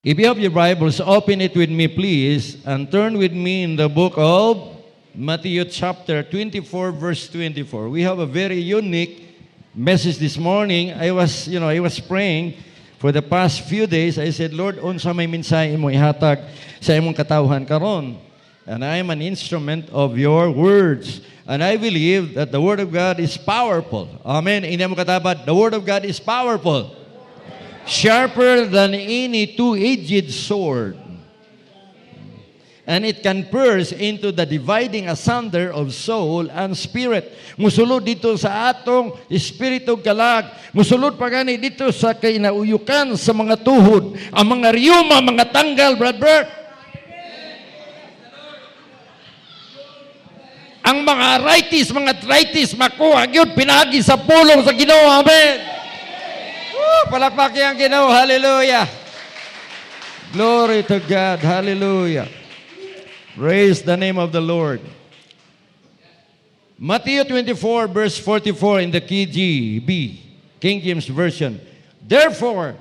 If you have your Bibles, open it with me, please, and turn with me in the book of Matthew chapter 24, verse 24. We have a very unique message this morning. I was praying for the past few days. I said, Lord, unsa may mensahe mo ihatag sa imong katawhan karon? And I am an instrument of your words. And I believe that the Word of God is powerful. Amen. Hindi mo katapat, the Word of God is powerful. Sharper than any two-edged sword. And it can pierce into the dividing asunder of soul and spirit. Musulod dito sa atong espiritu kalag. Musulod pa gani dito sa kinauyukan sa mga tuhod. Ang mga riyuma, mga tanggal, Brad Bert. Ang mga arthritis, makuha yun, pinagi sa pulong sa Ginoo. Amen. Palakpakin ang Ginoo. Hallelujah. Glory to God. Hallelujah. Praise the name of the Lord. Matthew 24, verse 44 in the KJV, King James Version. Therefore,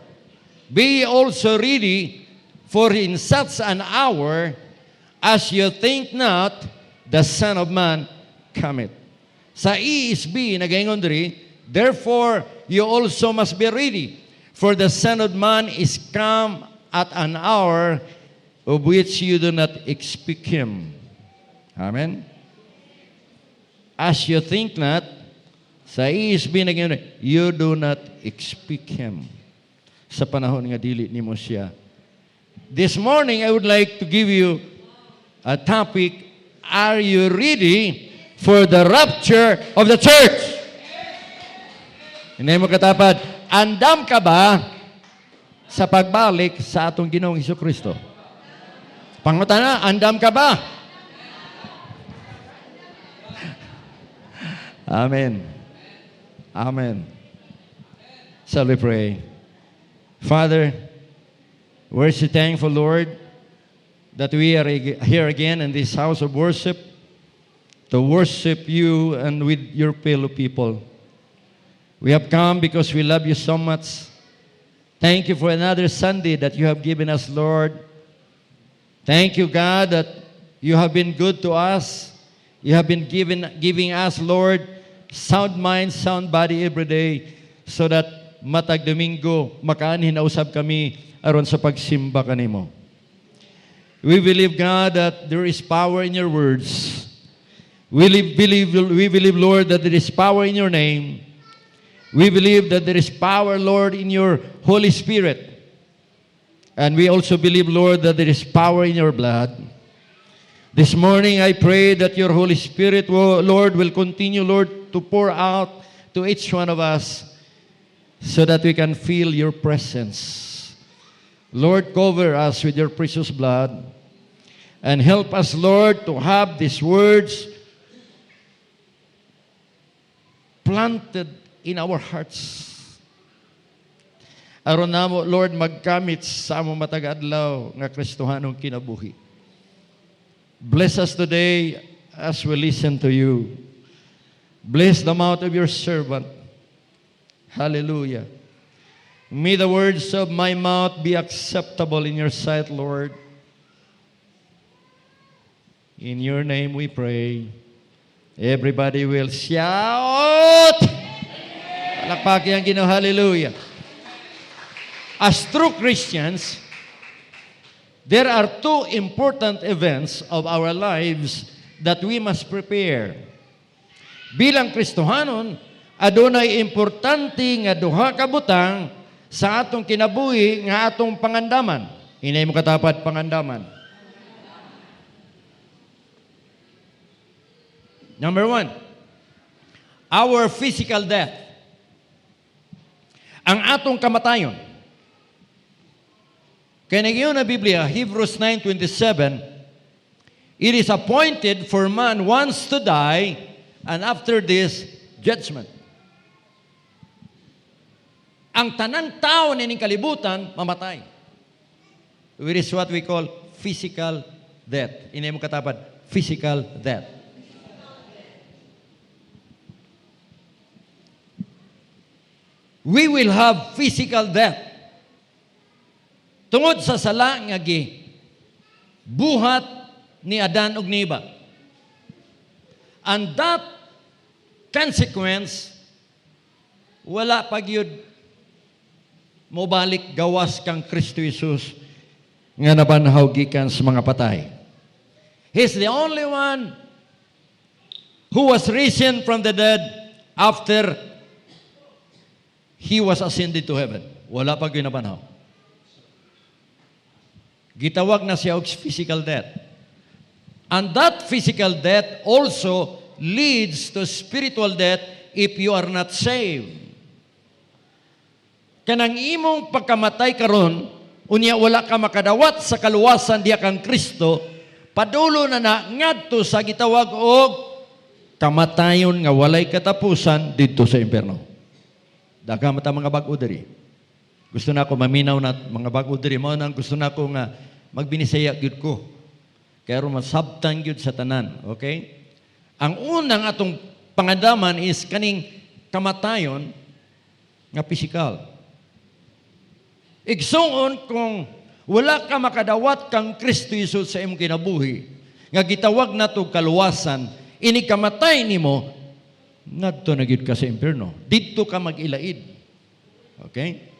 be also ready, for in such an hour as you think not, the Son of Man cometh. Sa ESV, nagaingon diri, therefore, you also must be ready, for the Son of Man is come at an hour of which you do not expect Him. Amen? As you think not, sa ESV na gano'n, you do not expect Him. Sa panahon nga dili nimo siya. This morning, I would like to give you a topic, are you ready for the rapture of the church? Hindi mo katapat, andam ka ba sa pagbalik sa atong Ginoong Hesukristo? Pangutana, andam ka ba? Amen. Amen. Shall we pray? Father, we're so thankful, Lord, that we are here again in this house of worship to worship you and with your fellow people. We have come because we love you so much. Thank you for another Sunday that you have given us, Lord. Thank you, God, that you have been good to us. You have been giving us, Lord, sound mind, sound body every day so that matag Domingo, makaanhin na usab kami aron sa pagsimba kanimo. We believe, God, that there is power in your words. We believe, Lord, that there is power in your name. We believe that there is power, Lord, in your Holy Spirit. And we also believe, Lord, that there is power in your blood. This morning, I pray that your Holy Spirit, Lord, will continue, Lord, to pour out to each one of us so that we can feel your presence. Lord, cover us with your precious blood and help us, Lord, to have these words planted in our hearts. Aron namo, Lord, magkamit sa among matag adlaw nga Kristohanong kinabuhi. Bless us today as we listen to you. Bless the mouth of your servant. Hallelujah. May the words of my mouth be acceptable in your sight, Lord. In your name we pray. Everybody will shout. Palakpakin ang Ginoo. Hallelujah. As true Christians, there are two important events of our lives that we must prepare. Bilang Kristohanon, adunay importante nga duha ka butang sa atong kinabuhi nga atong pangandaman. Hinay mo katapat pangandaman. Number one, our physical death. Ang atong kamatayon. Kaya nagyon na Biblia, Hebrews 9:27, it is appointed for man once to die, and after this, judgment. Ang tanang tao nining kalibutan, mamatay. Which is what we call physical death. Inay mo katapat, physical death. We will have physical death. Tungod sa sala nga buhat ni Adan ug ni Eva. And that consequence, wala pagyud mobalik gawas kang Kristo Jesus nga nabanhaw gikan sa mga patay. He's the only one who was risen from the dead after he was ascended to heaven. Wala pa ginabanhaw. Gitawag na siya og physical death. And that physical death also leads to spiritual death if you are not saved. Kanang imong pagkamatay karon, unya wala ka makadawat sa kaluwasan diha kang Kristo, padulo na ngadto sa gitawag og kamatayon nga walay katapusan didto sa impierno. Daghang mata mga bag-o diri. Gusto na ako maminaw na mga bag-o diri, mao nang gusto na ako nga magbinisaya gyud ko. Kaya masabtan gyud sa tanan, okay? Ang unang atong pangadaman is kaning kamatayon nga physical. Igsuon kung wala ka makadawat kang Kristo Jesus sa imong kinabuhi, nga gitawag nato kaluwasan, ini kamatay nimo, ngadto na gyud ka sa impierno. Didto ka mag-ilaid. Okay?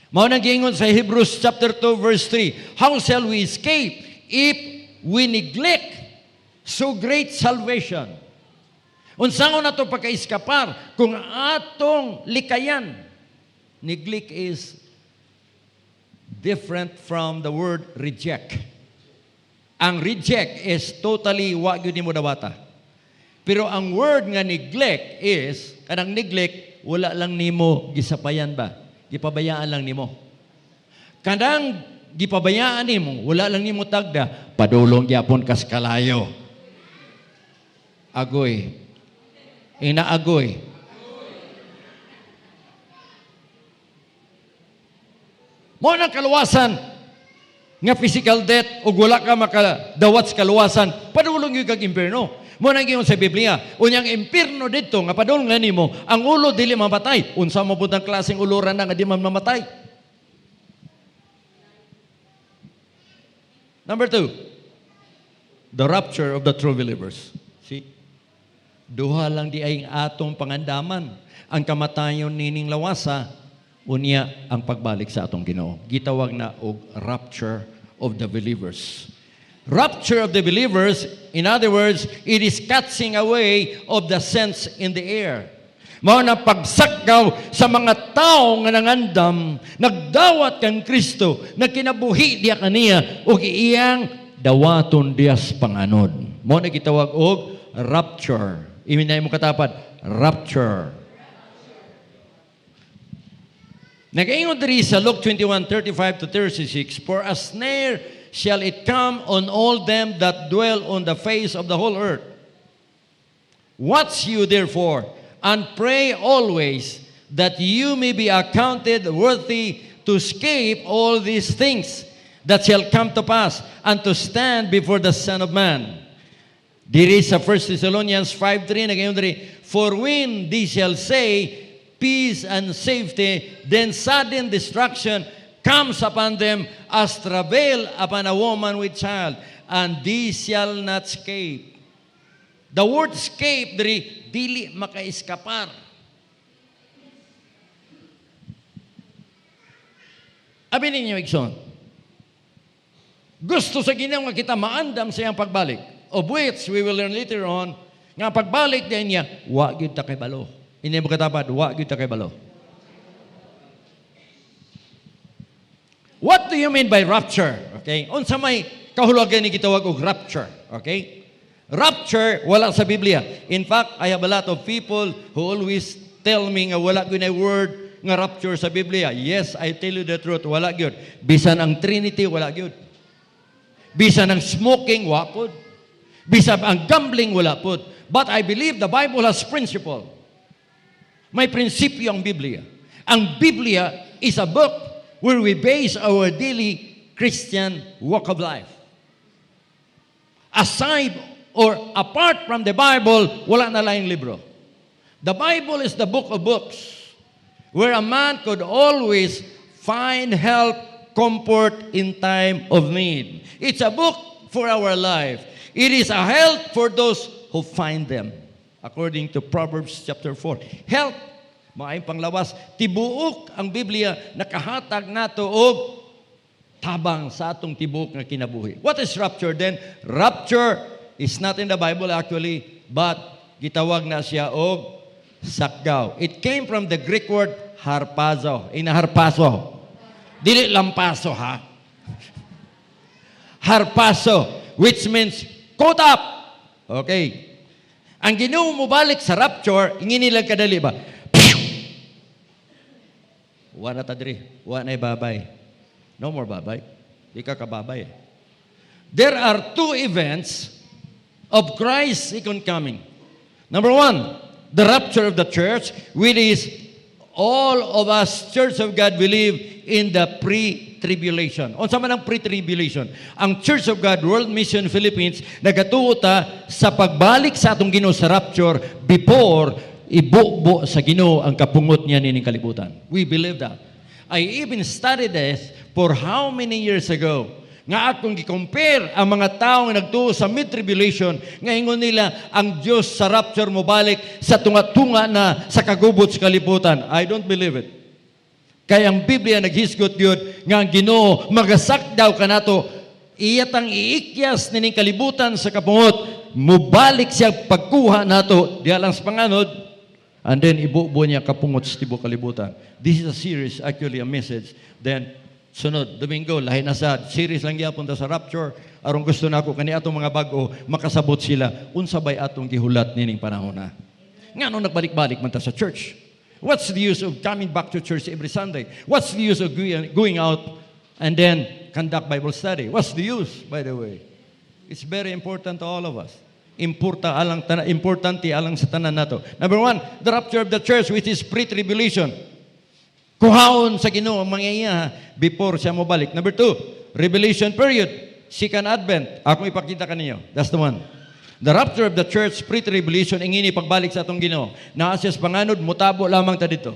Mao nang giingon sa Hebrews chapter 2 verse 3, how shall we escape if we neglect so great salvation? Unsangon nato pagkaiskapar kung atong likayan? Neglect is different from the word reject. Ang reject is totally wa gyud nimo dawata. Pero ang word nga neglect is, kanang neglect, wala lang nimo gisapayan ba? Gipabayaan lang nimo. Kanang gipabayaan nimo, wala lang nimo tagda, padulong gyapon kas kalayo. Agoy. Inaagoy. Mo nang kaluwasan nga physical death ug wala ka makadawat sa kaluwasan, padulong gyud kag impierno. Mo nang giingon sa Biblia, unyang impierno didto nga padulong nimo, ang ulo dili mamatay. Unsa mo pud ang klaseng uluran na nga di man mamatay? Number 2, the rapture of the true believers. See? Duha lang di ay atong pangandaman. Ang kamatayon nining lawasa, unya ang pagbalik sa atong Ginoo. Gitawag na og rapture of the believers. Rapture of the believers, in other words, it is catching away of the sense in the air. Mao na pagsakgaw sa mga tao nga nangandam, nagdawat kang Kristo, nagkinabuhi diya kaniya ug iyang dawaton diyas panganod. Mao na gitawag og rapture. Iminay mo katapad, rapture. Nagaingon diri sa Luke 21:35 to 36, for a snare shall it come on all them that dwell on the face of the whole earth. Watch you therefore, and pray always, that you may be accounted worthy to escape all these things that shall come to pass, and to stand before the Son of Man. Diri sa 1 Thessalonians 5:3, nagayon diri, for when they shall say, peace and safety, then sudden destruction comes upon them as travail upon a woman with child, and they shall not escape. The word escape, dili makaiskapar. Abi ninyo, Igsoon, gusto sa Ginoo nga kita maandam sa iyang pagbalik, of which we will learn later on, nga pagbalik din niya, wa gyud ta kay balo. Ini mo katapad, wa gyud ta kay balo. What do you mean by rapture? Okay? Unsa may kahulugan ni gitawag og rapture? Okay? Rapture wala sa Biblia. In fact, I have a lot of people who always tell me nga wala gyud na word nga rapture sa Biblia. Yes, I tell you the truth, wala gyud. Bisan ang Trinity wala gyud. Bisan ang smoking wa pud. Bisan ang gambling wala pud. But I believe the Bible has principle. May prinsipyo ang Biblia. Ang Biblia is a book where we base our daily Christian walk of life. Aside or apart from the Bible, wala na laing libro. The Bible is the book of books, where a man could always find help, comfort in time of need. It's a book for our life. It is a help for those who find them. According to Proverbs chapter 4. Help, maayong panglawas, tibuok ang Biblia nakahatag nato og tabang sa atong tibuok nga kinabuhi. What is rapture then? Rapture is not in the Bible actually, but gitawag na siya og sakgaw. It came from the Greek word harpazo. Inaharpaso. Dili lampaso ha. Harpaso, which means caught up. Okay. Ang Ginoo mo balik sa rapture, ingin nilang kadali ba? Wala tadri. Wala na babay. No more babay. Di ka kababay. There are two events of Christ's second coming. Number one, the rapture of the church, which is all of us, Church of God, believe in the pre-tribulation. O sa man ang pre-tribulation? Ang Church of God, World Mission Philippines, nagatuota sa pagbalik sa atong Ginoo sa rapture before ibubo sa Ginoo ang kapungot niya nining kalibutan. We believe that. I even studied this for how many years ago? Nga akong gi-compare ang mga tao nga nagtuo sa mid-tribulation, nga ingon nila ang Diyos sa rapture mo balik sa tunga-tunga na sa kagubot sa kalibutan. I don't believe it. Kaya ang Biblia naghisgot yun nga ang Ginoo magasak daw kanato iyatang iikyas nining kalibutan sa kapungot, mubalik siya pagkuha nato diha lang sa panganod, and then ibubo niya kapungot sa tibuok kalibutan. This is a series, actually a message. Then sunod, Domingo, lahi na sa series lang gyapon ta sa rapture. Aron gusto nako kani atong mga bag-o makasabot sila unsa bay atong gihulat nining panahon na. Ngano nagbalik-balik man ta sa church? What's the use of coming back to church every Sunday? What's the use of going out and then conduct Bible study? What's the use, by the way? It's very important to all of us. Importante alang sa tanan nato. Number one, the rapture of the church, which is pre-tribulation. Kuhaon sa Ginoo ang mangyayari before siya mo balik. Number two, revelation period. Second advent. Ako ipakita kaninyo. That's the one. The rapture of the church, pre-tribulation, ingini pagbalik sa atong Ginoo. Naasya sa panganod, mutabo lamang ta dito.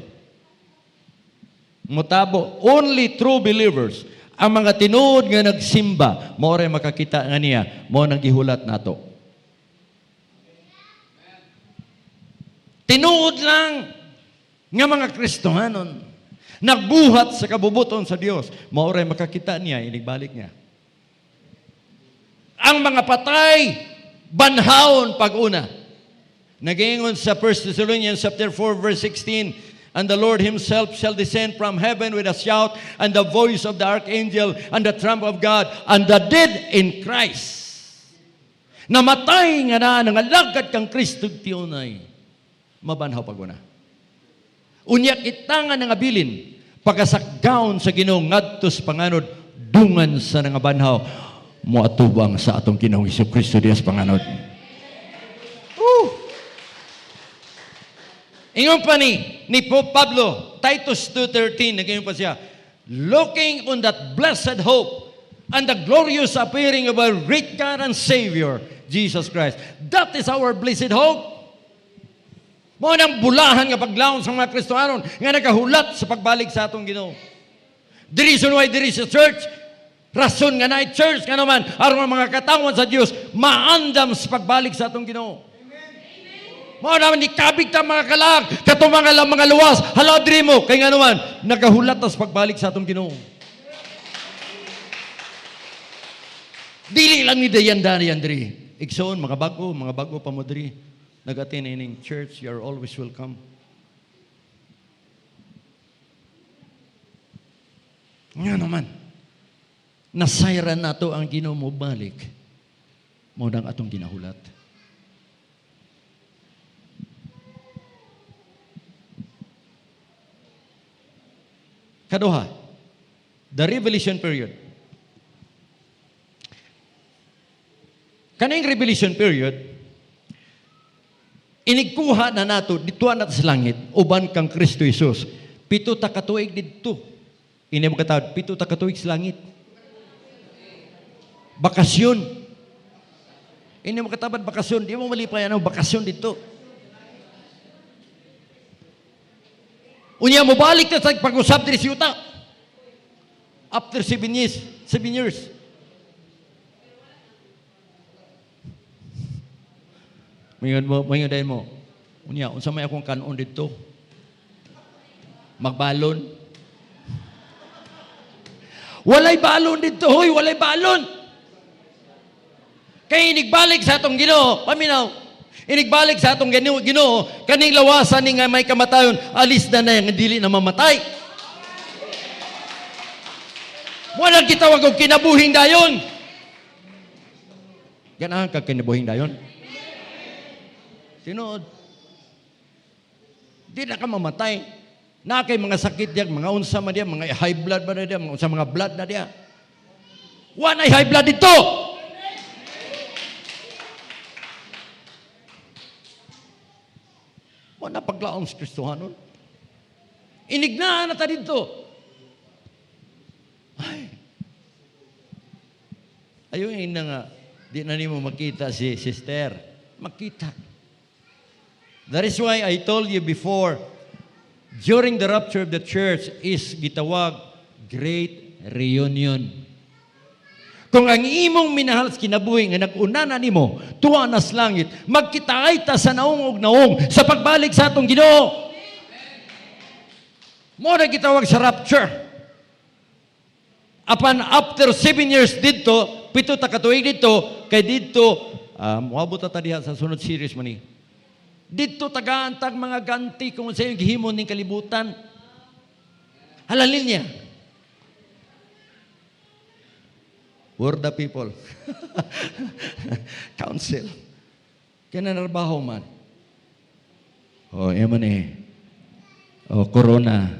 Mutabo. Only true believers. Ang mga tinuod nga nagsimba, mo rin makakita nga niya, mo nang gihulat nato. Tinuod lang nga mga Kristohanon, nagbuhat sa kabubuton sa Dios, mo rin makakita niya, inigbalik niya. Ang mga patay, banhaon pag-una. Nag-iingon sa 1 Thessalonians chapter 4 verse 16, and the Lord himself shall descend from heaven with a shout, and the voice of the archangel, and the trump of God, and the dead in Christ. Namatay nga na, nangalagad kang Kristo tiyunay. Mabanhaw pag-una. Unya kita nga nangabilin, pagkasakgaon sa Ginoo ngadto sa panganod, dungan sa nangabanhaw, moatubang sa atong Ginoong Hesukristo diya sa panganod. Ingon pa ni Pope Pablo, Titus 2:13, nagayon pa siya, looking on that blessed hope and the glorious appearing of our great God and Savior, Jesus Christ. That is our blessed hope. Mo nang bulahan nga paglaon sa mga Kristohanon nga nagahulat sa pagbalik sa atong Ginoo. The reason why there is a church, rason nga na church nga naman, aron mga katawan sa Dios maandam sa pagbalik sa atong Ginoo. Mao naman ni kabig ta mga kalag, kato mga luwas, haladri mo kay nga naman nagahulat ta sa pagbalik sa atong Ginoo. Dili lang ni dayandari andri. Igsoon mga bago pa mo diri. Nag-attend ining church, you are always welcome. Nga naman, nasayran nato ang Ginoo mo balik, mo nang atong ginahulat. Kaduha, the revelation period. Kaning revelation period, inigkuha na nato, dituan nato sa langit, uban kang Kristo Jesus. 7 ta katuig dito. Ini mo katawad, 7 ta katuig sa langit. Bakasyon. Ini mo katawad, bakasyon. Di mo malipay ano, bakasyon dito. Unya mo balik na sa pag-usap diri sa yuta. After 7 years. 7 years. Mayroon dahil mo. Unya, unsa may akong kanon dito? Magbalon. Walay balon dito, hoy, walay balon. Kaya inigbalik sa atong Ginoo, paminaw. Inigbalik sa atong Ginoo, kaning lawasan ni nga may kamatayon, alis na yung dili na mamatay. Wala gitawag og kinabuhing dayon. Ganahan ka kinabuhing dayon? Tinuod. Di na ka mamatay. Na kay mga sakit diya, mga unsa man diya, mga high blood ba na diya, mga unsa mga blood na diya. Wala high blood dito. Wala paglaom sa Kristohanon. Inignaan na ta dito. Ay. Ayun na nga, di na nimo makita si sister. Makita. That is why I told you before, during the rapture of the church is gitawag great reunion. Kung ang imong minahal sa kinabuhi nga nag-una na nimo, tuwa na sa langit, magkitaay ta sa naong ug naong sa pagbalik sa atong Ginoo. Mo na gitawag sa rapture. Apan after 7 years dito, 7 ta ka tuig dito, kay dito, moabot ta diha sa sunod series man ni. Dito tagaantag mga ganti kung sa iyong gihimon ng kalibutan. Halalin niya. For the people. Council. Kaya narbaho man. Eman corona.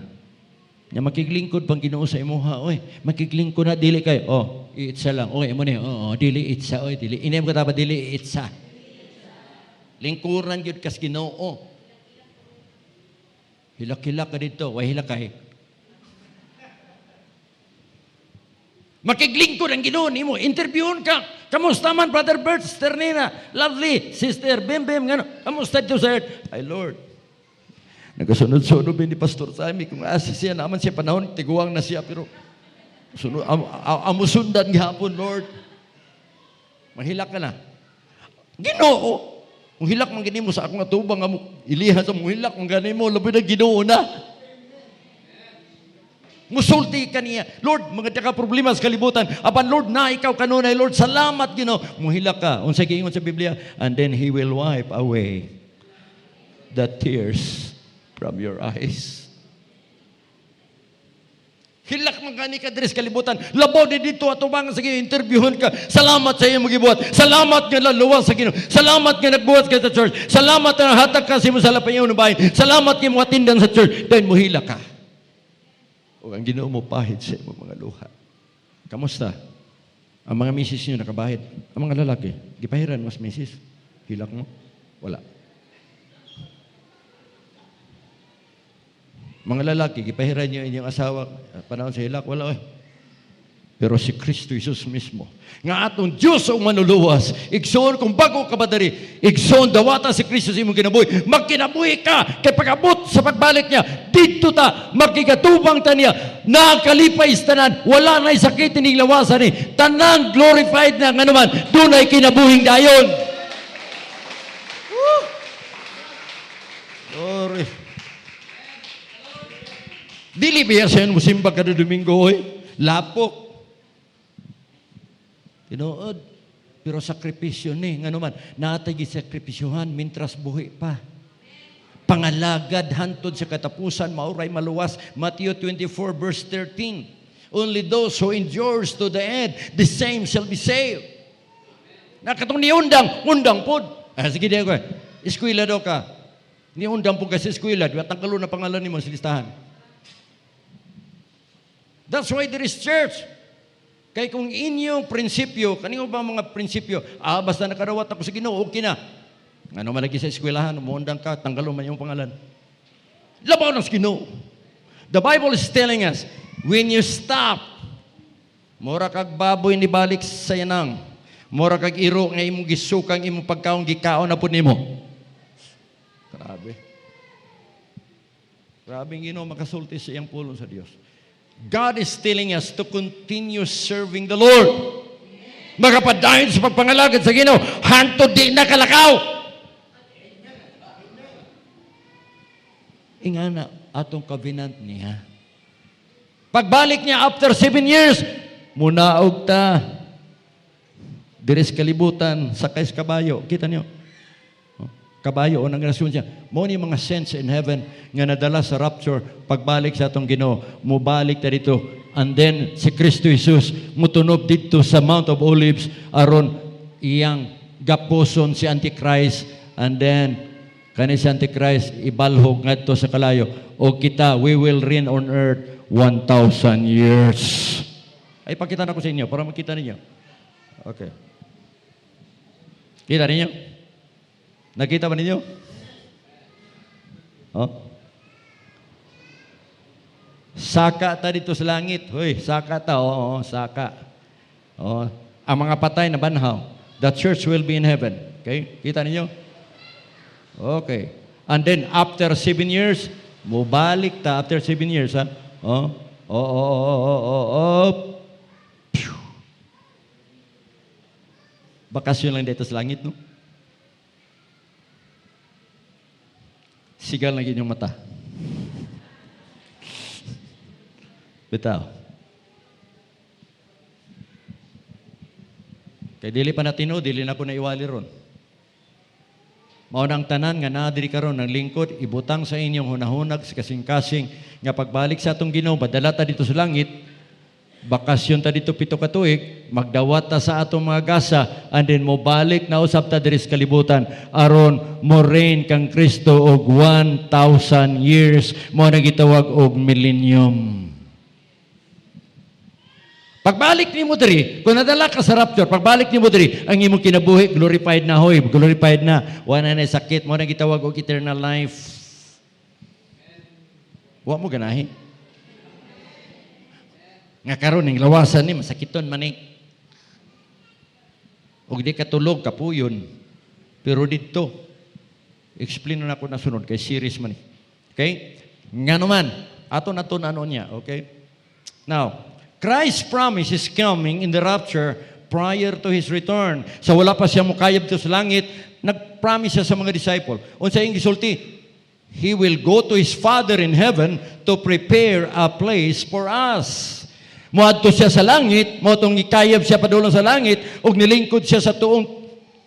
Nya makiglingkod pang Ginoo sa imuha. Makiglingkod na dili kay. Itsa lang. Eman dili itsa. Dili. Inem ko taba dili itsa. Lingkuran yun kas Ginoo. Hilak-hilak ka dito. Way hilak kay. Makiglingkod ang Ginoo nimo. Interviewon ka. Kamusta man, Brother Bert, Sister Nina, lovely, Sister Bim, ngano. Kamusta dito, sir? Ay, Lord. Nagasunod-sunod ni Pastor Sammy. Kung asa siya naman siya panahon, tiguang na siya. Pero amusundan gihapon, Lord. Mahilak ka na. Ginoo. Kung hilak man ganimo sa akong atubang, iliha sa mong hilak, kung ganimo, labi na Ginoo na. Musulti ka niya. Lord, mga ka problema sa kalibutan. Apan Lord, na ikaw kanunay. Lord, salamat Ginoo. Muhilak ka. Unsay giingon sa Biblia, and then He will wipe away the tears from your eyes. Hilak man gani ka diri sa kalibutan. Labaw di dito atubang sa interviewon ka. Salamat sa iyong magibuhat. Salamat nga laluwas sa Ginoo. Salamat nga nagbuhat ka sa church. Salamat nga hatag ka sa imo sa lapayaw ng bahay. Salamat nga mo atindan sa church. Dahil mo hilak ka. O ang Ginoo mo pahid sa imo mga luha. Kamusta? Ang mga misis niyo nakabahid. Ang mga lalaki, gipahiran mas misis. Hilak mo? Wala. Mga lalaki, gipahiran niyo inyong asawa, panahon sa hilak, wala Pero si Kristo Jesus mismo, nga atong Diyos o manuluwas, igsoon kung bago ka ba dari, igsoon dawata si Kristo sa imong kinabuhi, magkinabuhi ka, kay pag-abot sa pagbalik niya, dito ta, magkigatubang ta niya, nakalipay tanan, wala na'y sakit ining lawasan ni, tanang glorified na nga naman, doon ay kinabuhing dayon. Glory. Dili biya siya musimba kada Domingo, lapok. Tinuod. Pero sakripisyo ni, nga naman, natay sakripisyohan, mintras buhi pa. Pangalagad, hantod sa katapusan, mauray maluwas. Matthew 24, verse 13. Only those who endures to the end, the same shall be saved. Nakatong undang pod. Sige diya ko, eskwela daw ka. Undang po kasi eskwela, di ba tangkalo na pangalan ni mo sa listahan. That's why there is church. Kaya kung inyong prinsipyo, kanino ba mga prinsipyo? Basta nakarawat ako sa Ginoo, okay na. Ano man lagi sa eskwelahan, umuundang ka, tanggalon man yung pangalan. Labaw na sa Ginoo. The Bible is telling us, when you stop, mura kag baboy ni balik sa yanang, mura kag iro nga imong gisukang imong pagkaon gikaon na po nimo. Grabe. Grabe ang Ginoo makasulti sa iyang pulong sa Dios. God is telling us to continue serving the Lord. Magapadayon sa pagpangalagad sa Ginoo, hantod di na kalakaw. Ingana atong covenant niya. Pagbalik niya after 7 years, munaog ta. Diris kalibutan, sakay sa kabayo. Kita niyo? Kabayo o nangrasyon siya. Mo ni mga saints in heaven nga nadala sa rapture, pagbalik sa atong Ginoo, mubalik ta dito. And then si Kristo Jesus mutunob dito sa Mount of Olives aron iyang gapuson si Antichrist, and then kani si Antichrist ibalhog ngadto sa kalayo, o kita we will reign on earth 1,000 years. Ay pakita na ko sa inyo para makita ninyo. Okay. Kita ninyo? Nakita ba ninyo? Oh. Saka ta dito sa langit. Hoy, saka ta. Oo, saka. Oo. Ang mga patay na banhaw. The church will be in heaven. Okay? Kita ninyo? Okay. And then, after 7 years, mubalik ta. After 7 years, ha? Bakasyon lang dito sa langit, no? Sigal lagi yung mata. Bitaw. Kay dili pa natino, dili na ko na iwali ron. Maunang tanan nga naadiri karon ng lingkod, ibutang sa inyong hunahunag sa kasing-kasing nga pagbalik sa atong Ginoo, badala ta dito sa langit, bakasyon ta dito 7 ka tuig, magdawat ta sa atong mga gasa, and then mo balik na usab ta diri sa kalibutan aron mo reign kang Kristo og 1,000 years, mo na gitawag og millennium. Pagbalik ni mo diri, kung nadala ka sa rapture, pagbalik ni mo diri, ang imong kinabuhi, glorified na hoy, glorified na. Wala na sakit, mo na gitawag og eternal life. Wa mo ganahi. Nga karon ning lawasan ni masakiton man ni. Og di katulog kapuyon. Pero dito, explain na ako na sunod kay series man ni. Okay? Nga naman, ato na to ano niya, okay? Now, Christ's promise is coming in the rapture prior to His return. So wala pa siya mukayab to sa langit, nag-promise siya sa mga disciple. Unsa ing gisulti? He will go to His Father in heaven to prepare a place for us. Muadto siya sa langit, motong ikayab siya padulong sa langit, ug nilingkod siya sa tuong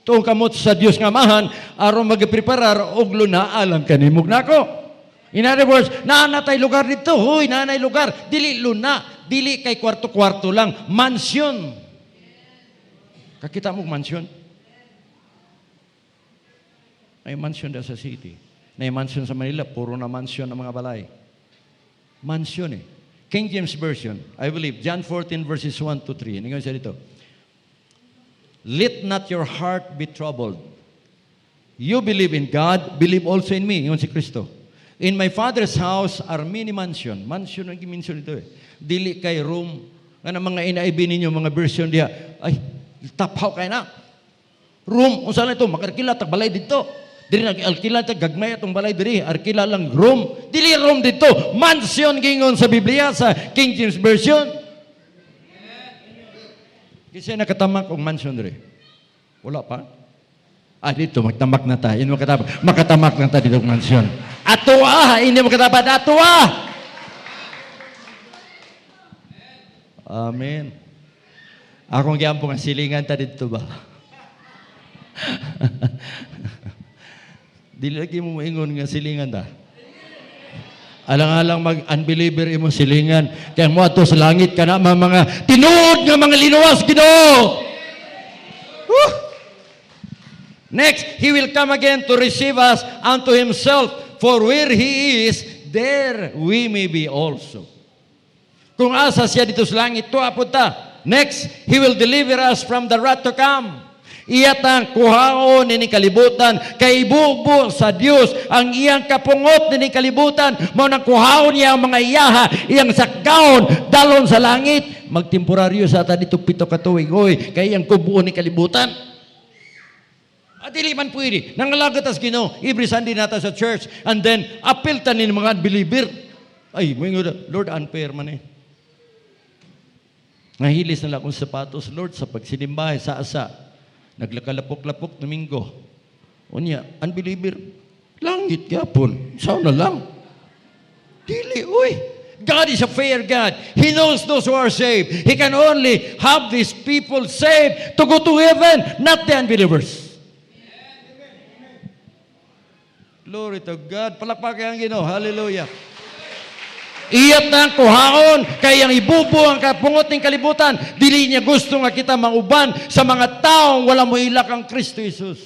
kamot sa Dios nga Amahan, aron magpreparar og luna alang kanimog nako. In other words, naanatay lugar dito. Huy, naanay lugar. Dili luna. Dili kay kwarto-kwarto lang. Mansion. Kakita mo mansion? May mansion da sa city. May mansion sa Manila. Puro na mansion ng mga balay. Mansion eh. King James Version, I believe, John 14 verses 1 to 3. Ano siya dito? Let not your heart be troubled. You believe in God, believe also in me. Yun si Kristo. In my Father's house are many mansion. Mansion ang gimension ito eh. Dili kay room. Nga mga inaibi ninyo, mga version diya. Ay, tapaw kay na. Room, unsa na ito? Makarkila, tagbalay dito. Dili nag-alkila, gagmay atong balay diri. Arkila lang room. Dili room dito. Mansion gingon sa Biblia, sa King James Version. Kasi nakatamak og mansion diri. Wala pa. Dito, magtamak na tayo. Makatamak na tayo dito ng mansyon. Atuwa! Hindi makatapat. Atuwa! Amen. Akong giampong ang silingan ta dito ba? Dili lagi mo maingon nga silingan ta. Alang-alang mag-unbeliever imong silingan. Kaya mo ato sa langit ka na mga tinuod nga mga linuwas, Ginoo! Next, He will come again to receive us unto Himself. For where He is, there we may be also. Kung asa siya dito sa langit, tuwa po ta. Next, He will deliver us from the wrath to come. Iyatang kuhaon ni kalibutan, kay ibubo sa Dios ang iyang kapungot ni kalibutan, mao nang kuhaon niya ang mga iyaha, iyang sakgaon, dalon sa langit, magtemporaryo sa ata dito 7 ka tuig, oy, kay iyang kubuo ni kalibutan. Dili man pwede. Nangalagat as Ginoo. Every Sunday nata sa church. And then, appeal ta ni mga unbeliever. Ay, Lord, unfair man eh. Nahilis na lang akong sapatos, Lord, sa pagsinimbahay sa asa. Naglakalapok-lapok Domingo. Unya, unbeliever, langit yapon. Sao na lang. Dili, uy. God is a fair God. He knows those who are saved. He can only have these people saved to go to heaven, not the unbelievers. Glory to God. Palakpakan ang Ginoo. Hallelujah. Iyat na ang kuhaon, kaya ang ibubo ang kapungot ng kalibutan. Dili niya gusto nga kita manguban sa mga taong wala mo ilak ang Kristo Jesus.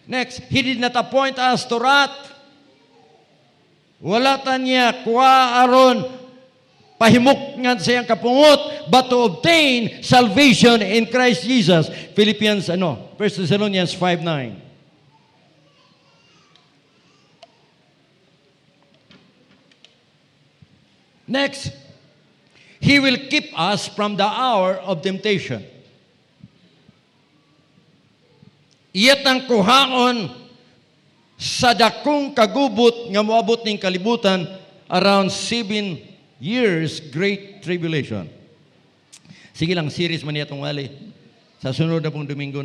Next, He did not appoint us to wrath. Wala ta niya kuha aron pahimok nga siyang kapungot, but to obtain salvation in Christ Jesus. Philippians, 1 Thessalonians 5:9. Next, He will keep us from the hour of temptation. Iyat ang kuhaon sa dakong kagubot nga moabot ning kalibutan around 7 years great tribulation. Sige lang, series man niya itong wali. Sa sunod na pong Domingo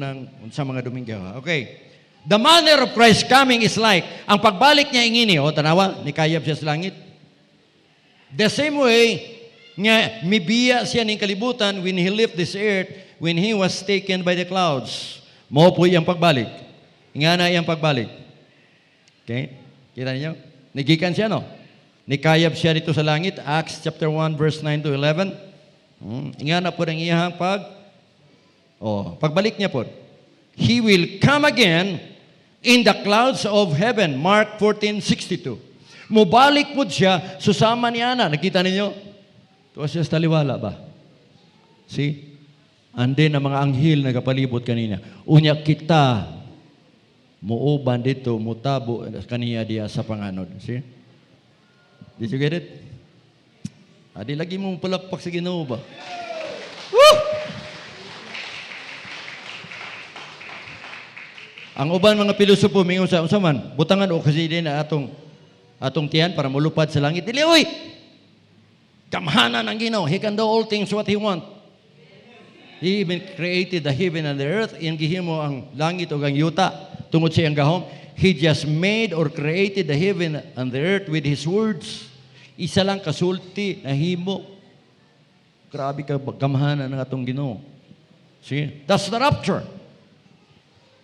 sa mga Domingo. Okay. The manner of Christ's coming is like, ang pagbalik niya ingini, tanawa, nikayab siya sa langit. The same way, nga mibiya siya ning kalibutan when He left this earth, when He was taken by the clouds. Mo po iyang pagbalik. Nga na iyang pagbalik. Okay? Kita niyo? Nigikan siya, no? Nikayab siya dito sa langit. Acts chapter 1, verse 9 to 11. Nga na po ang iyang pagbalik niya po. He will come again in the clouds of heaven. Mark 14:62. Mubalik po siya, susama ni Ana. Nakita ninyo? Tuwa siya sa taliwala ba? See? And then, ang mga anghel na kapalibot kanina. Unya kita, muuban dito, mutabo kaniya diya sa panganod. See? Did you get it? Adi lagi mong palakpak sa Ginoo ba? Woo! Ang uban mga pilosopo, mingon sa man, butangan o kasi din na atong tiyan para mulupad sa langit. Dili, uy! Kamhanan ang Ginoo. He can do all things what He want. He even created the heaven and the earth. Iyan gihimo ang langit o ang yuta. Tungod sa iyang gahom. He just made or created the heaven and the earth with His words. Isa lang kasulti na himo. Grabe ka kamhanan ng atong Ginoo. See? That's the rapture.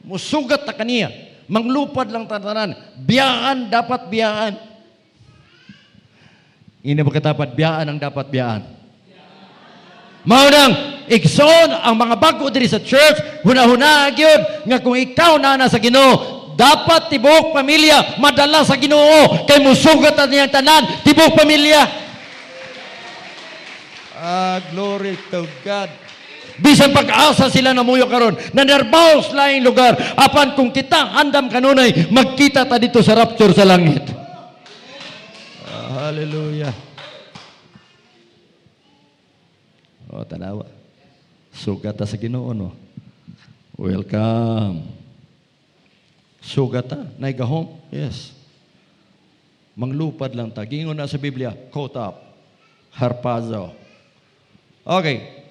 Musugat na kaniya. Manglupad lang tatanan. Biyaan, dapat biyaan. Hindi ba katapat, biyaan ang dapat biyaan. Maunang, igsoon ang mga bago diri sa church, hunahuna yun, nga kung ikaw na sa Ginoo, dapat tibuok pamilya, madala sa Ginoo, kay musugat na niyang tanan, tibuok pamilya. Glory to God. Bisan pag-asa sila na muyo karon, na nerbaos laing lugar, apan kung kita andam kanunay, magkita ta dito sa rapture sa langit. Hallelujah. Tanawa. Sugat ta sa Ginoo, no? Welcome. Sugat ta, naigahom? Yes. Manglupad lang ta. Gingon na sa Biblia, caught up, harpazo. Okay.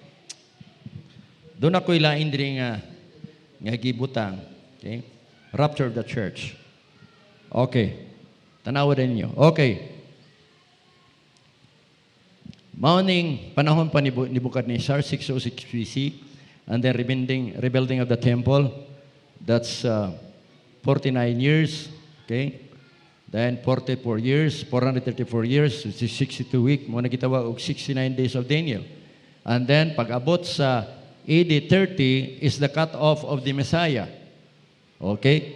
Doon ako ilain din nga gibutang. Okay? Rapture of the church. Okay. Tanawa din niyo. Okay. Morning, panahon pa ni Nebuchadnezzar, 606 BC, and then rebuilding of the temple. That's 49 years. Okay? Then 44 years, 434 years, 62 weeks. Muna gitawa og 69 days of Daniel. And then, pag-abot sa AD 30 is the cut-off of the Messiah. Okay?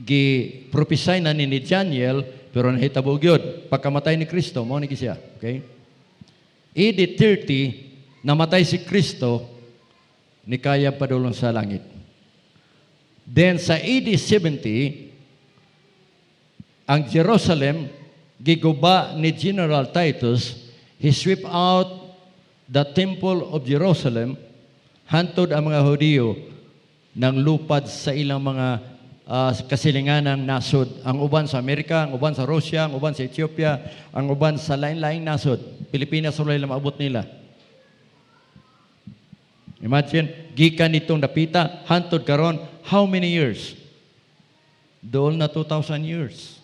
Gi-prophesy na ni Daniel, pero nahitabog yun. Pagkamatay ni Kristo, mo ni siya. Okay? AD 30, namatay si Kristo, ni kaya padulong sa langit. Then sa AD 70, ang Jerusalem, giguba ni General Titus, he swept out the temple of Jerusalem, hantod ang mga Hudiyo nang lupad sa ilang mga kasilinganang nasod. Ang uban sa Amerika, ang uban sa Russia, ang uban sa Ethiopia, ang uban sa lain-laing nasod. Pilipinas ulit lang maabot nila. Imagine, gikan itong dapita, hantod karon, how many years? Doon na 2,000 years.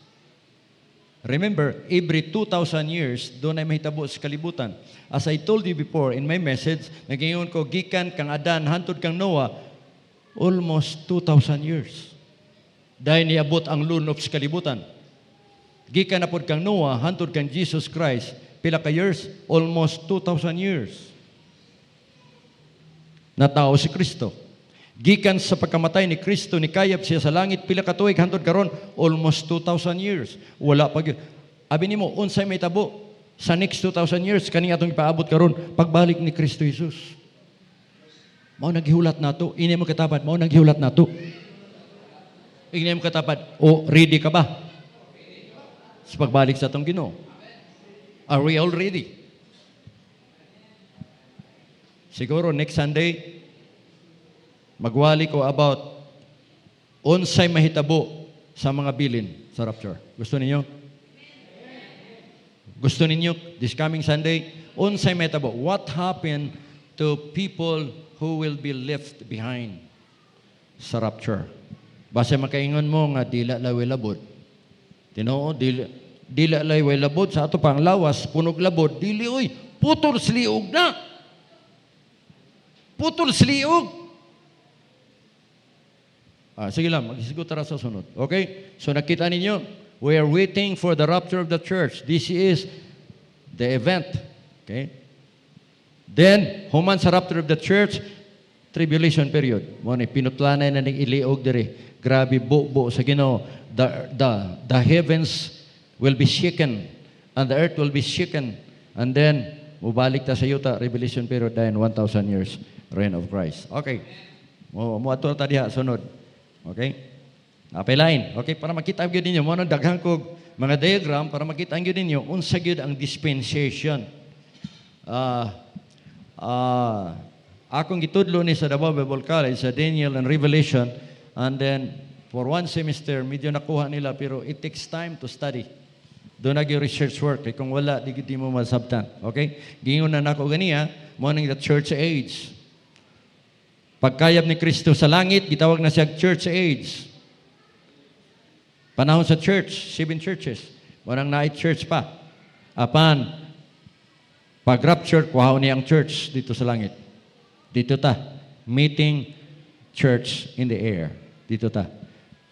Remember, every 2,000 years, doon ay mahitabo sa kalibutan. As I told you before in my message, nagingon ko, gikan kang Adan, hantod kang Noah, almost 2,000 years. Dahil niabot ang lunob sa kalibutan. Gikan na pod kang Noah, hantod kang Jesus Christ, pila ka years? Almost 2,000 years. Na tao si Kristo. Gikan sa pagkamatay ni Kristo, ni kayab siya sa langit, pila ka tuig, hantod karon almost 2,000 years. Wala pa gyud. Abi nimo, unsay may tabo sa next 2,000 years, kani atong ipaabot karon pagbalik ni Kristo Jesus. Mao naghihulat nato, ini mo katapat, mao naghihulat nato. Ini mo katapat, o ready ka ba? Sa pagbalik sa atong Ginoo. Are we all ready? Siguro next Sunday, magwali ko about unsay mahitabo sa mga bilin sa rapture. Gusto ninyo? Gusto ninyo this coming Sunday? Unsay mahitabo? What happened to people who will be left behind sa rapture? Basta makaingon mo nga dila laway labod. Tinoo, dila laway labod sa ato pang lawas, punog labod, dili oy, putol sliog na. Putol sliog. Sige lang, magsisigot tara sa sunod. Okay? So nakita ninyo, we are waiting for the rapture of the church. This is the event. Okay? Then, human sa rapture of the church, tribulation period. Muna, pinutlanay na ng iliog diri. Grabe, buo sa Ginoo. The heavens will be shaken and the earth will be shaken. And then, mubalik ta sa yuta, tribulation period dahil 1,000 years reign of Christ. Okay. Mo ato ta diha sunod. Okay? Apay lain. Okay, para makita gyud ninyo mo nang daghang kog mga diagram para makita gyud ninyo unsa gyud ang dispensation. Akong gitudlo ni sa Davao Bible College sa Daniel and Revelation, and then for one semester medyo nakuha nila pero it takes time to study. Doon nag research work kung wala di mo masabtan. Okay? Gingon na nako ganiya mo ning the church age. Pagkayab ni Kristo sa langit, gitawag na siya church age. Panahon sa church, 7 churches. Walang night church pa. Apan, pag-rapture, kuhaw niya ang church dito sa langit. Dito ta. Meeting church in the air. Dito ta.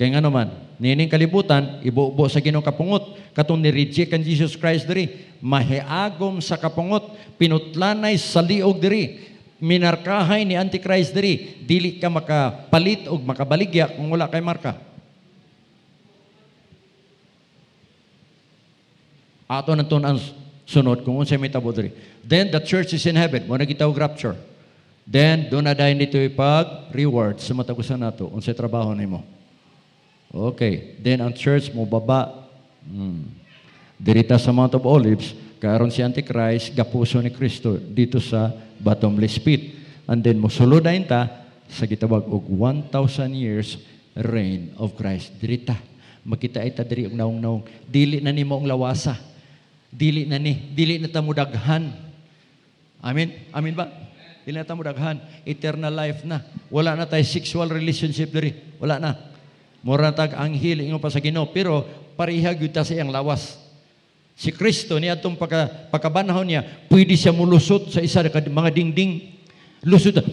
Kaya nga naman, nining kalibutan, ibuubo sa Ginoo kapungot. Katong ni-reject ang Jesus Christ diri. Mahiagom sa kapungot. Pinutlanay sa liog diri. Minarkahay ni Antichrist diri, dili ka makapalit o makabaligya kung wala kay marka. Ato naton ang sunod kung unsay may tabo diri. Then the church is in heaven. Mo na gitawag rapture. Then doon na dahil dito ipag reward sa matagusan nato unsay trabaho nimo. Okay. Then ang church mo baba. Dirita sa Mount of Olives, karon si Antichrist gapuso ni Kristo dito sa bottomless pit. And then musuludayin ta sa gitawag og 1,000 years reign of Christ. Dirita makita ita diri og naong-naong dili na nimo ang lawasa. Dili na ta mudaghan. Amen. Amen ba? Dili na ta mudaghan. Eternal life na. Wala na tay sexual relationship diri. Wala na. Mura tag anghel ingon pa sa Ginoo pero pareha gyud ta sa iyang lawas. Si Kristo niya itong pagkabanahon niya, pwede siya mulusot sa isa ka mga dingding. Lusot na.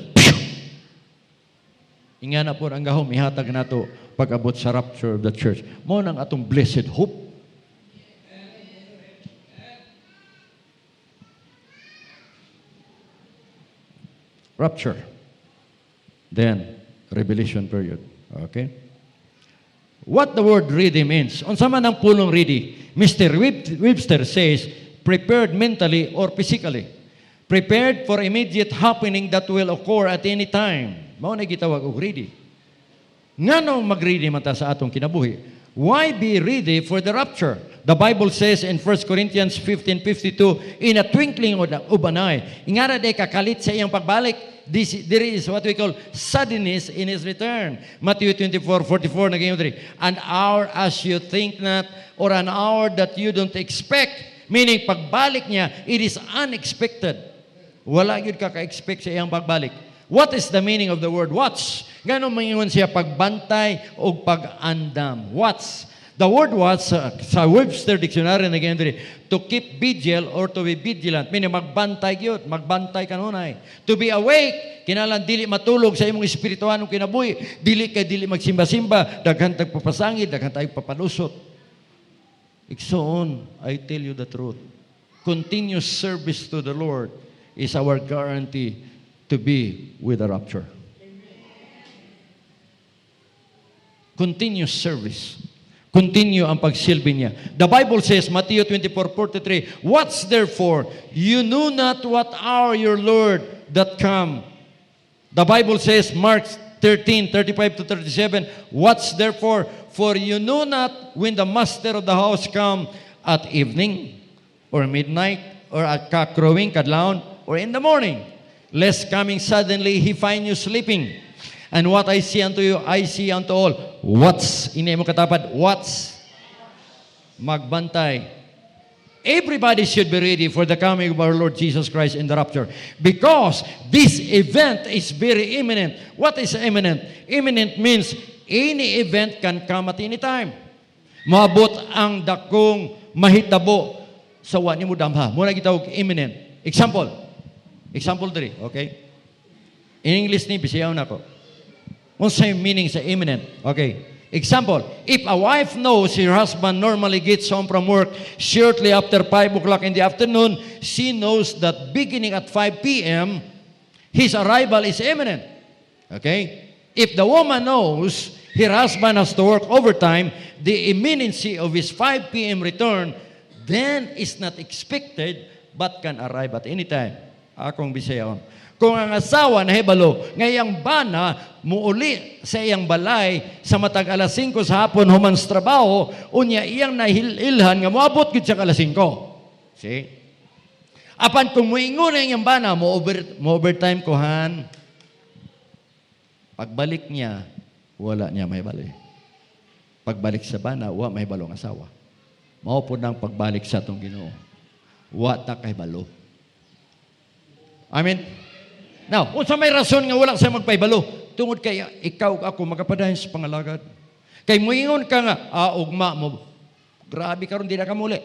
Inga na po ang gahom, ihatag na ito pag-abot sa rapture of the church. Mo nang atong blessed hope. Rapture. Then, revelation period. Okay? What the word ready means. Unsa man ang pulong ready? Mr. Webster says, prepared mentally or physically. Prepared for immediate happening that will occur at any time. Mao na gitawag og ready. Ngano mag-ready man ta sa atong kinabuhi? Why be ready for the rapture? The Bible says in 1 Corinthians 15:52, in a twinkling of an eye, ingara day kakalit sa iyang pagbalik. There is what we call suddenness in His return. Matthew 24:44 naging diri. An hour as you think not, or an hour that you don't expect. Meaning, pagbalik niya, it is unexpected. Wala yun ka-expect sa iyang pagbalik. What is the meaning of the word watch? Ganun mangingon siya pagbantay o pag-andam. Watch. The word watch sa Webster Dictionary na ganyan to keep vigil or to be vigilant. Meaning magbantay yun. Magbantay kanunay. To be awake. Kinalang dili matulog sa imong espirituanong kinabuhi. Dili magsimba-simba. Daghan tagpapasangid. Daghan tagpapalusot. Iksoon, I tell you the truth. Continuous service to the Lord is our guarantee to be with the rapture. Continuous service. Continue ang pagsilbi niya. The Bible says, Matthew 24:43, "Watch therefore, you know not what hour your Lord that come." The Bible says, Mark 13:35-37, "Watch therefore, for you know not when the master of the house come, at evening, or midnight, or at cock-crowing, kadlawon, or in the morning, lest coming suddenly he find you sleeping. And what I see unto you, I see unto all." Watch. Ini mo katapat. Watch. Magbantay. Everybody should be ready for the coming of our Lord Jesus Christ in the rapture. Because this event is very imminent. What is imminent? Imminent means any event can come at any time. Maabot ang dakong mahitabo sa wani mo damha. Muna gitawag imminent. Example 3, okay? In English ni, bisiyaw na ko. What's the meaning sa imminent? Okay. Example, if a wife knows her husband normally gets home from work shortly after 5 o'clock in the afternoon, she knows that beginning at 5 p.m., his arrival is imminent. Okay? If the woman knows her husband has to work overtime, the imminency of his 5 p.m. return then is not expected but can arrive at any time. Akong bisayon. Kung ang asawa na hebalo, ngayang bana, muuli sa iyang balay, sa matag alas 5 sa hapon human sa trabaho, unya iyang nahililhan nga moabot gid sa alas 5. See? Apan kung muingon na iyang bana, mo-overtime kuhan, pagbalik niya, wala niya may bali. Pagbalik sa bana, wa may balong asawa. Mao po nang pagbalik sa atong Ginoo. Wa ta kay balo. Amen. Now, kung sa may rason nga wala sa magpaybalo, tungod kay ikaw ako magapadayon sa pangalagad. Kay muingon ka nga, ugma mo, grabe karon di na ka muli.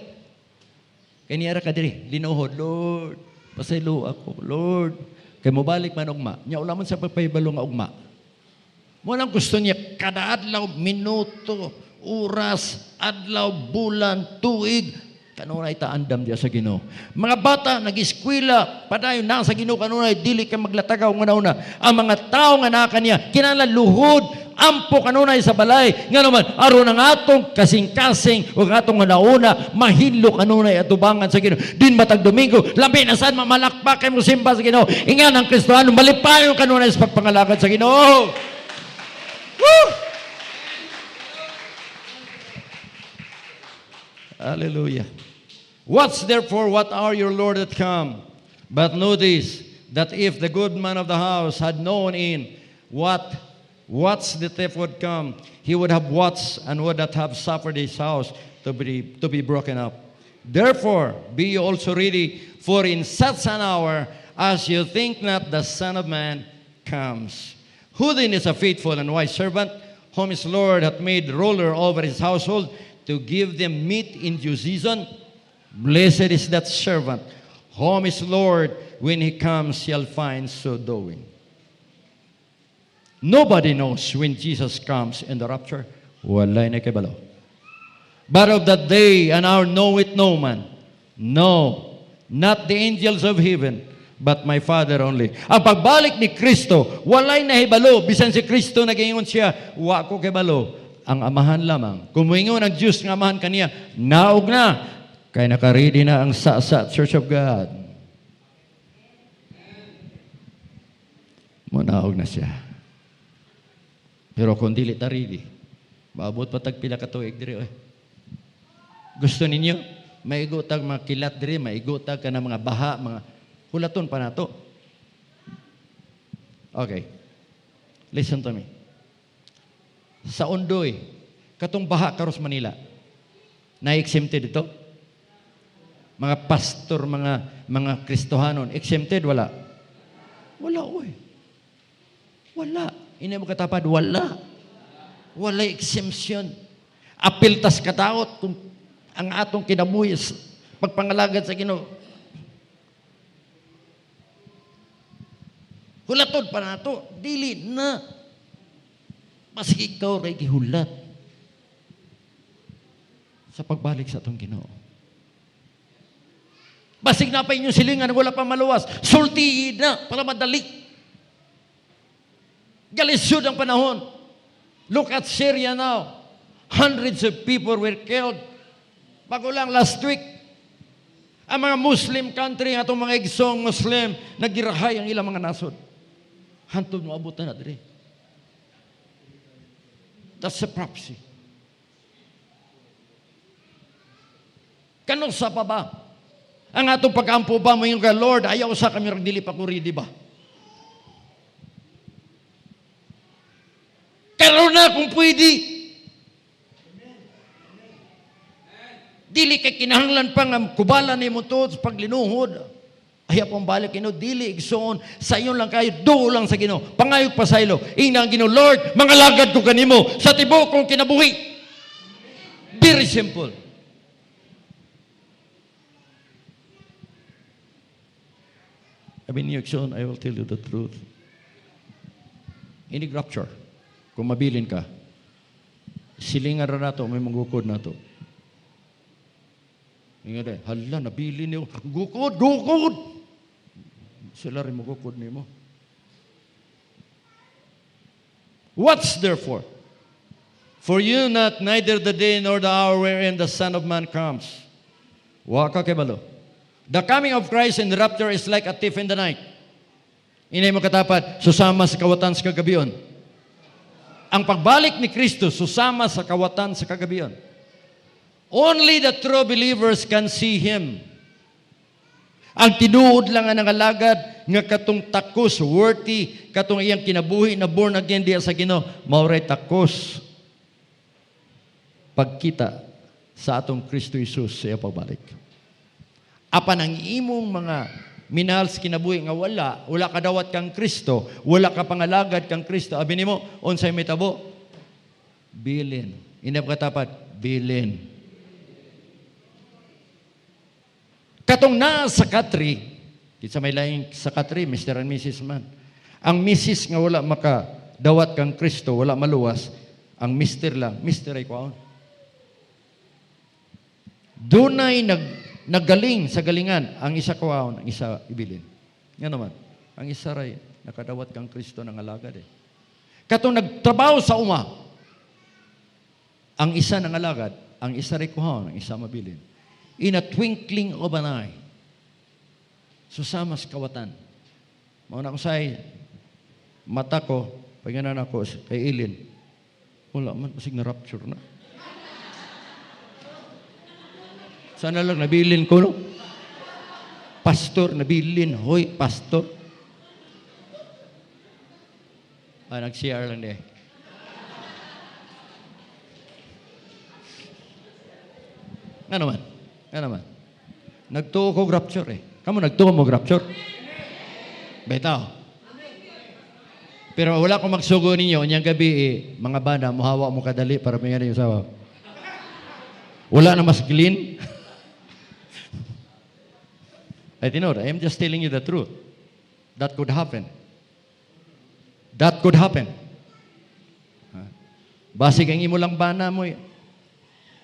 Kay niyara ka diri, linuhod, Lord, pasaylo ako, Lord. Kay mo balik man ugma, nya ulaman sa pagpaybalo nga ugma. Mo lang gusto niya kada adlaw, minuto, oras, adlaw, bulan, tuig, kanunay ta andam diya sa Ginoo. Mga bata nag-eskwela, padayon na sa Ginoo kanunay dili ka maglatagaw nga nauna. Ang mga tao nga naa kaniya kinahanglan luhod, ampo kanunay sa balay. Nga naman aron ang atong kasing-kasing ug atong nauna mahilo kanunay atubangan sa Ginoo. Din matag Domingo, labi na sad mamalakpak kay mo simba sa Ginoo. Ingan ang Kristiyano malipayon kanunay sa pagpangalagad sa Ginoo. Woo! Hallelujah. Watch therefore what hour your Lord hath come. But know this, that if the good man of the house had known in what's the thief would come, he would have watched and would not have suffered his house to be broken up. Therefore, be you also ready, for in such an hour as you think not, the Son of Man comes. Who then is a faithful and wise servant, whom his Lord hath made ruler over his household, to give them meat in due season? Blessed is that servant, whom his Lord, when he comes, shall find so doing. Nobody knows when Jesus comes in the rapture. Walay na kabalo. But of that day and hour knoweth no man. No, not the angels of heaven, but my Father only. Ang pagbalik ni Kristo, walay na hibalo. Bisan si Kristo nag-ingon siya, wa ko kabalo. Ang amahan lamang. Kung moingon ang Diyos ng amahan kaniya, naog na. Kaya nakaredy na ang sa Church of God. Munaog na siya. Pero kung dili ta ready, maabot pa tag pila ka tuig diri. Gusto ninyo? Maigutag mga kilat diri, maigutag ka ng mga baha, mga hulaton pa nato. Okay. Listen to me. Sa Ondoy, katong baha karos Manila, na-exempted ito? Mga pastor, mga Kristohanon, exempted? Wala. Wala, oy. Wala. Ini mo katapad, wala. Wala exemption. Apiltas kataot kung ang atong kinabuhi pagpangalagad sa Ginoo. Hulatod pa na ito. Dili na. Masig ikaw ray gihulat sa pagbalik sa atong Ginoo. Basig na pa inyong silingan, wala pa maluwas. Sultihin na para madali. Galisod ang panahon. Look at Syria now. Hundreds of people were killed. Bago lang last week, ang mga Muslim country, atong mga igsong Muslim, nagirahay ang ilang mga nasod. Hantod mo abutan na diri. That's a prophecy. Kanong sa pa ba? Ang atong pag-ampo ba mo yung ka, Lord, ayaw sa kami dili pa kuri, di ba? Karoon na kung pwede. Dili kay kinahanglan pa nga kubalan ni mo to sa paglinuhod. Ayaw pang balik Ginoo, dili igsoon sa iyon lang kayo, do lang sa Ginoo. Pangayog pasaylo. Ina ang Ginoo, Lord, mangalagad ko kanimo sa tibuok kong kinabuhi. Very simple. Sabi niyo, igsoon, I will tell you the truth. Ini rapture. Kung mabilin ka, silingan ra nato, may magukod nato. Ingay, hala, nabili niyo. Gukod, gukod! Sila rin magukod niyo mo. What's therefore? For you not neither the day nor the hour wherein the Son of Man comes. Waka kebalo. The coming of Christ in the rapture is like a thief in the night. Inay mo katapat, susama sa kawatan sa kagabion. Ang pagbalik ni Kristo, susama sa kawatan sa kagabion. Only the true believers can see Him. Ang tinuod lang ang nangalagad nga katong takos, worthy, katong iyang kinabuhi na born again diya sa Ginoo, mauray takos pagkita sa atong Kristo Jesus sa iyang pagbalik. Apan ang imong mga minahal sa kinabuhi nga wala ka dawat kang Kristo, wala ka pangalagad kang Kristo, abi nimo, unsay mitabo? Bilin. Inap katapat, bilin. Katong naa sa katri, sa may laing sa katri, Mr. and Mrs. man. Ang Mrs. nga wala makadawat kang Kristo, wala maluwas, ang Mr. lang, Mr. ay kwaon. Dunay naggaling sa galingan, ang isa kwaon, ang isa ibilin. Nga naman, ang isa ray, nakadawat kang Kristo ng alagad eh. Katong nagtrabaho sa uma, ang isa ng alagad, ang isa ray kwaon, ang isa mabilin. In a twinkling of an eye, susama sa kawatan. Mauna ko say, mata ko, pagyanan ako kay Ilin, wala man, masig na rapture na. Sana lang nabilin ko, no? Pastor, nabilin, hoy, pastor. Nag-CR lang din. Nga naman. Nagtuo ko rapture eh. Kamu nagtuo mo rapture? Betaw. Pero wala ko magsugo ninyo, niyang gabi mga banda, muhawa mo kadali para may yung sawa. Wala na mas clean. I don't know, I am just telling you the truth. That could happen. That could happen. Basig ang imo lang bana mo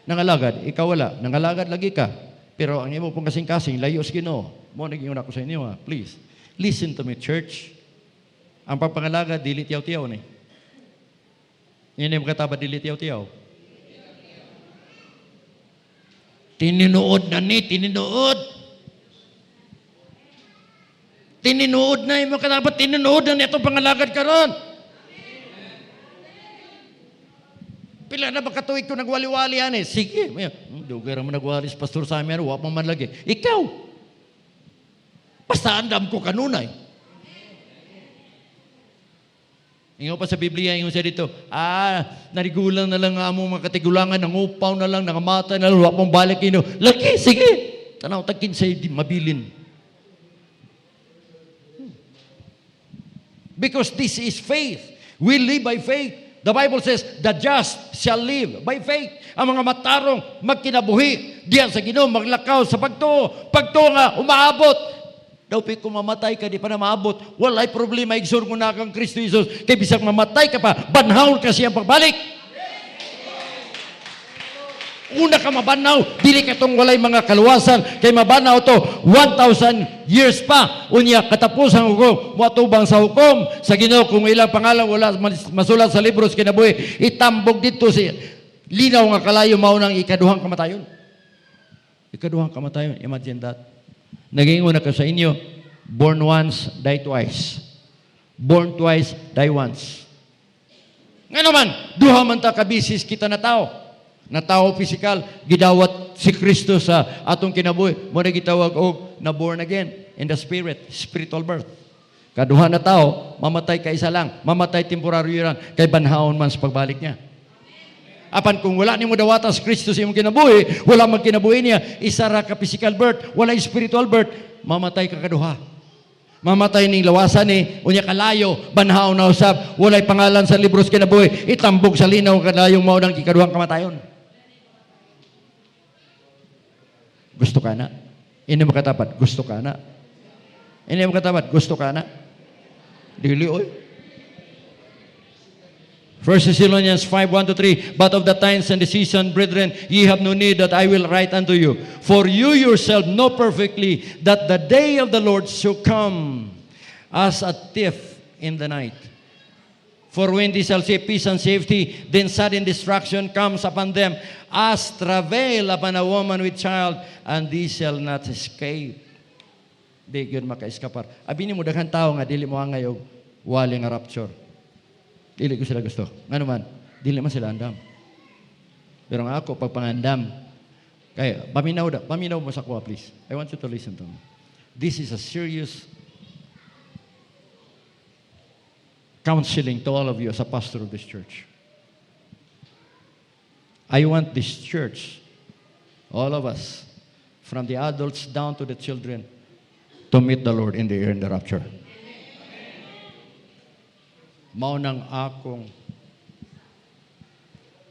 nangalagad, ikaw wala. Nangalagad lagi ka. Pero ang imo pong kasing-kasing, layo sa Ginoo. Mo nag-iyon ako sa inyo, ha? Please. Listen to me, church. Ang pagpangalagad, dili tiyaw-tiyaw ni. Yan yung kataba, dili tiyaw-tiyaw. Tininuod na ni, tininuod. Tininuod na yung mga kataba, tininuod na ni itong pangalagad karon. Pila na ba katuig ko nagwali-wali yan eh? Sige. Dugay naman nagwalis, Pastor Samuel, wap man lagi. Ikaw. Basta andam ko kanunay. Ingaw pa sa Biblia, ingaw siya dito, narigulang na lang nga mga katigulangan, nangupaw na lang, nangamata na lang, wap mong balik ino. Lagi, sige. Tanaw, tagkin sa'yo, mabilin. Because this is faith. We live by faith. The Bible says, the just shall live by faith. Ang mga matarong magkinabuhi diyan sa Ginoo, maglakaw sa pagtuo. Pagtuo nga, umaabot. Daw kung mamatay ka, di pa na maabot. Walay problema, igsur mo na kang Kristo Jesus. Kaya bisag mamatay ka pa, banhaw ka siyang pagbalik. Una ka mabanaw, dili ka itong walay mga kaluwasan, kay mabanaw to 1,000 years pa. Unya, katapusan hukom, matubang sa hukom, sa Ginoo, kung ilang pangalan wala masulat sa libros kinabuhi, itambog dito si linaw nga kalayo maunang ikaduhang kamatayon. Ikaduhang kamatayon, imagine that. Nag-iingon na ka sa inyo, born once, die twice. Born twice, die once. Nga naman, duha man ta kabisis kita na tao. Na tao physical, gidawat si Kristo sa atong kinabuhi. Mo na gitawag og na born again in the spirit, spiritual birth. Kaduha na tao, mamatay ka isa lang, mamatay temporaryo lang, kay banhaon man sa pagbalik niya. Apan kung wala nimo dawatas Kristo sa imong kinabuhi, wala magkinabuhi niya, isa ra ka physical birth, wala spiritual birth, mamatay ka kaduha. Mamatay ning lawasan ni, unya kalayo, banhaon na usab, walay pangalan sa libros kinabuhi, itambog sa linaw kalayong mao nang ikaduhang kamatayon. Gusto ka na? Ini mo katapat, gusto ka na? Ini mo katapat, gusto ka na? Dili, oy. 1 Thessalonians 5:1-3, but of the times and the season, brethren, ye have no need that I will write unto you. For you yourself know perfectly that the day of the Lord shall come as a thief in the night. For when they shall say peace and safety, then sudden destruction comes upon them, as travail upon a woman with child, and they shall not escape. Di yun maka-eskapar. Abi ni mo daghang tao nga dili mo angay og wali nga rapture. Dili ko sila gusto. Ngano man, dili man sila andam. Pero nga ako pag pangandam, kaya paminaw mo sa kuha, please. I want you to listen to me. This is a serious counseling to all of you as a pastor of this church. I want this church, all of us, from the adults down to the children, to meet the Lord in the air in the rapture. Mao nang akong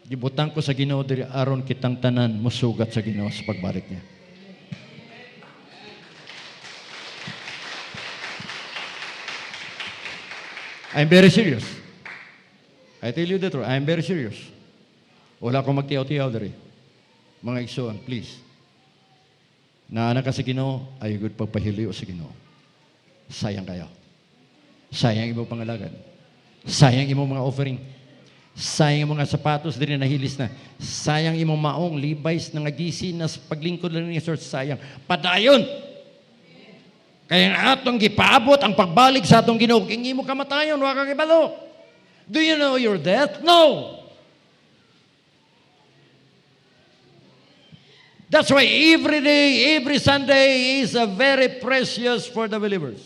gibutang ko sa Ginoo diri aron kitang tanan mosugat sa Ginoo sa pagbalik niya. I'm very serious. I tell you the truth, I'm very serious. Wala akong magtiyaw-tiyaw diri. Mga igsoon, please. Naana ka sa Ginoo, ay good pagpahiliw sa Ginoo. Sayang kayo. Sayang imong pangalagad. Sayang imong mga offering. Sayang imong mga sapatos diri na hilis na. Sayang imong maong Levi's na ngagisi na paglingkod lang ni church. Sayang. Padayon. Kaya nga atong gipaabot ang pagbalik sa atong Ginoo. King imo kamatayon, wa ka gibalo. Do you know your death? No. That's why every day, every Sunday is a very precious for the believers.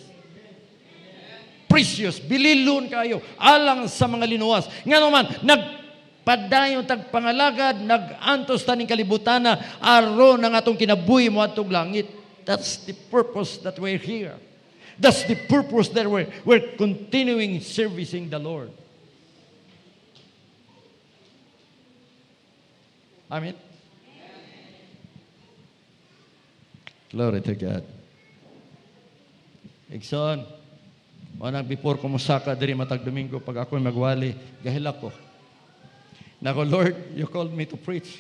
Precious, bililon kayo, alang sa mga linuwas. Nga naman, nagpadayon tagpangalagad, nag-antos taning kalibutana, aron ng atong kinabuhi mo atong langit. That's the purpose that we're here. That's the purpose that we're continuing servicing the Lord. Amen. Glory to God. Ikson, manang before ko musaka diri matag Domingo, pag ako magwali, gahilak ko. Nako, Lord, you called me to preach.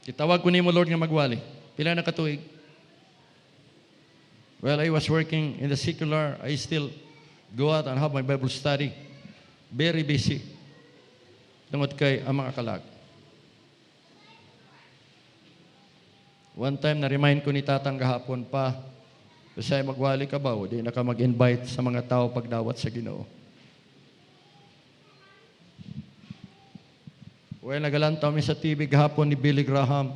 Kitawag ko nimo, Lord, nga magwali. Pila na katuig? Well, I was working in the secular. I still go out and have my Bible study. Very busy. Tungod kay ang mga kalag. One time, na-remind ko ni Tatang gahapon pa, kasi magwali ka ba, di na ka mag-invite sa mga tao pagdawat sa Ginoo. Well, nagalantaw mi sa TV gahapon ni Billy Graham.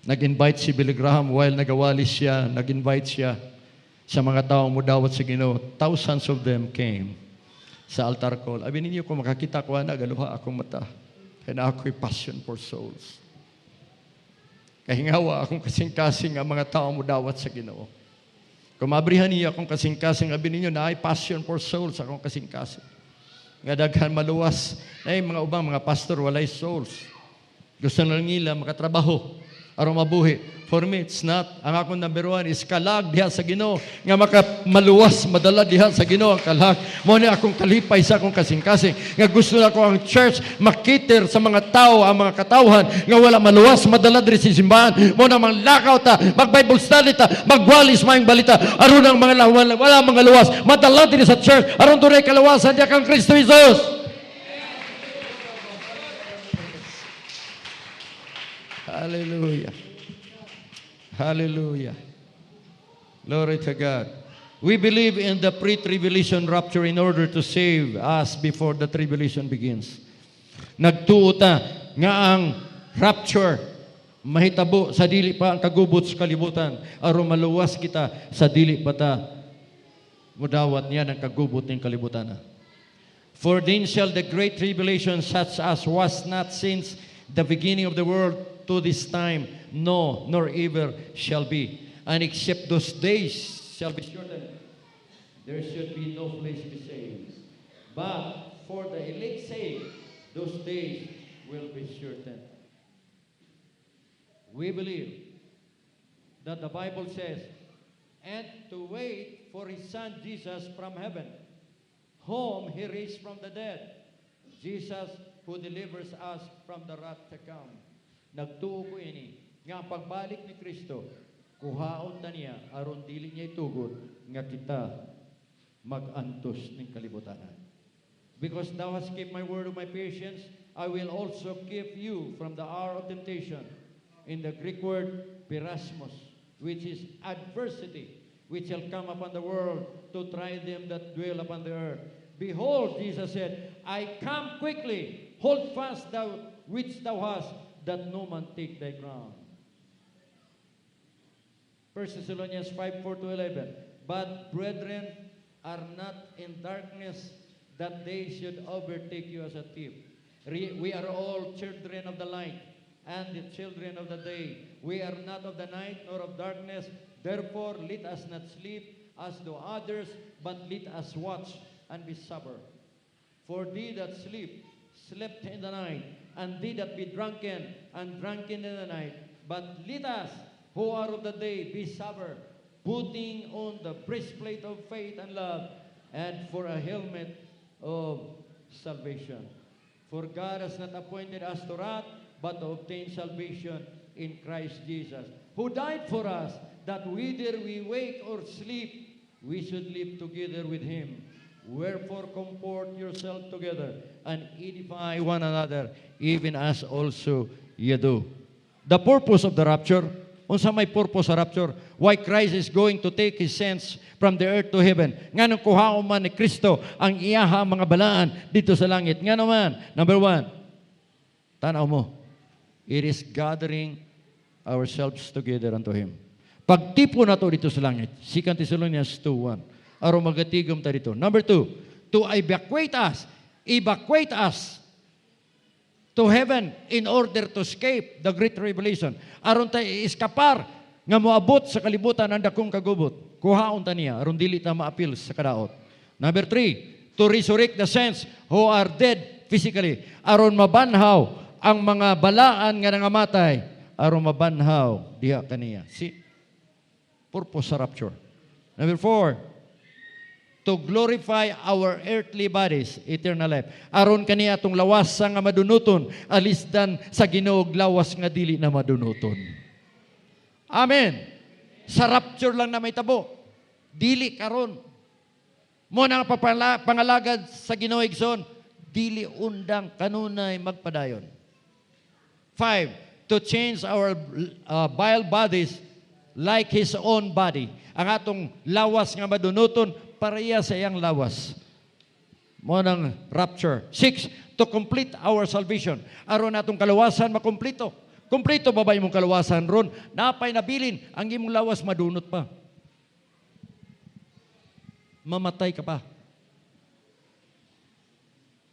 Nag-invite si Billy Graham while nagawali siya, nag-invite siya sa mga tao mo dawat sa Ginoo. Thousands of them came sa altar call. Abi ninyo ko makakita ko na galuha akong mata. Kaya na ako'y passion for souls. Kahingawa akong kasing-kasing ang mga tao mo dawat sa Ginoo. Kumabrihan niya akong kasing-kasing, abi ninyo na ay passion for souls akong kasing-kasing. Nga daghan maluwas, na mga ubang mga pastor, walay souls. Gusto na nila makatrabaho, aron mabuhi. For me, it's not. Ang akong number one is kalag diha sa Ginoo. Nga maluwas, madala diha sa Ginoo ang kalag. Muna akong kalipay sa akong kasing-kasing. Nga gusto na ko ang church makiter sa mga tao, ang mga katawhan. Nga wala maluwas, madala diri sa simbahan. Muna manglakaw ta, mag-Bible study ta, magwalis maayong balita. Aron ang mga wala mga luwas, madala diri sa church. Aron tunay kalawasan diha kang Kristo Jesus. Hallelujah. Hallelujah. Glory to God. We believe in the pre-tribulation rapture in order to save us before the tribulation begins. Nagtuo ta nga ang rapture mahitabo sa dili pa ang kagubot sa kalibutan aron maluwas kita sa dili pa ta mudawat niya ng kagubot ng kalibutan. For then shall the great tribulation such as was not since the beginning of the world to this time, no, nor ever shall be. And except those days shall be shortened, there should be no place to be saved. But for the elect saved, those days will be shortened. We believe that the Bible says, and to wait for His Son Jesus from heaven, whom He raised from the dead, Jesus who delivers us from the wrath to come. Nagtuo ko ini, nga pagbalik ni Kristo, kuhaon ta niya, aron dili niya itugod, nga kita mag-antos ng kalibutanan. Because thou hast kept my word of my patience, I will also keep you from the hour of temptation. In the Greek word, perasmos, which is adversity, which shall come upon the world to try them that dwell upon the earth. Behold, Jesus said, I come quickly, hold fast thou which thou hast, that no man take thy crown. 1 Thessalonians 5:4-11. But brethren are not in darkness, that they should overtake you as a thief. We are all children of the light, and the children of the day. We are not of the night, nor of darkness. Therefore, let us not sleep as do others, but let us watch and be sober. For they that sleep, slept in the night, and they that be drunken, and drunken in the night. But let us, who are of the day, be sober, putting on the breastplate of faith and love, and for a helmet of salvation. For God has not appointed us to wrath, but to obtain salvation in Christ Jesus, who died for us, that whether we wake or sleep, we should live together with Him. Wherefore comfort yourself together, and edify one another, even as also ye do. The purpose of the rapture, unsa may purpose sa rapture? Why Christ is going to take His saints from the earth to heaven. Nga nung kuhaon man ni Kristo ang iyaha mga balaan dito sa langit. Nga naman, number one, tanaw mo, it is gathering ourselves together unto Him. Pagtipo na to dito sa langit, 2 Thessalonians 2:1. Aron magatigom ta dito. Number two, to evacuate us to heaven in order to escape the great tribulation. Aron ta iskapar nga moabot sa kalibutan ang dakong kagubot. Kuhaon ta niya aron dili ta maapil sa kadaot. Number three, to resurrect the saints who are dead physically. Aron mabanhaw ang mga balaan nga nangamatay, aron mabanhaw diha kaniya. See? Purpose sa rapture. Number four, to glorify our earthly bodies, eternal life. Aron kaniya atong lawas nga madunuton, alisdan sa Ginoo lawas nga dili na madunuton. Amen. Sa rapture lang na may tabo. Dili karon. Mo nang pangalagad sa Ginoo igsoon, dili undang kanunay magpadayon. 5, to change our vile bodies like His own body. Ang atong lawas nga madunuton, pareha sa iyang lawas. Mo nang rapture. 6, to complete our salvation. Aron atong kalawasan makumplito. Kumplito ba imong kalawasan ron? Napay nabilin, ang imong lawas madunot pa. Mamatay ka pa.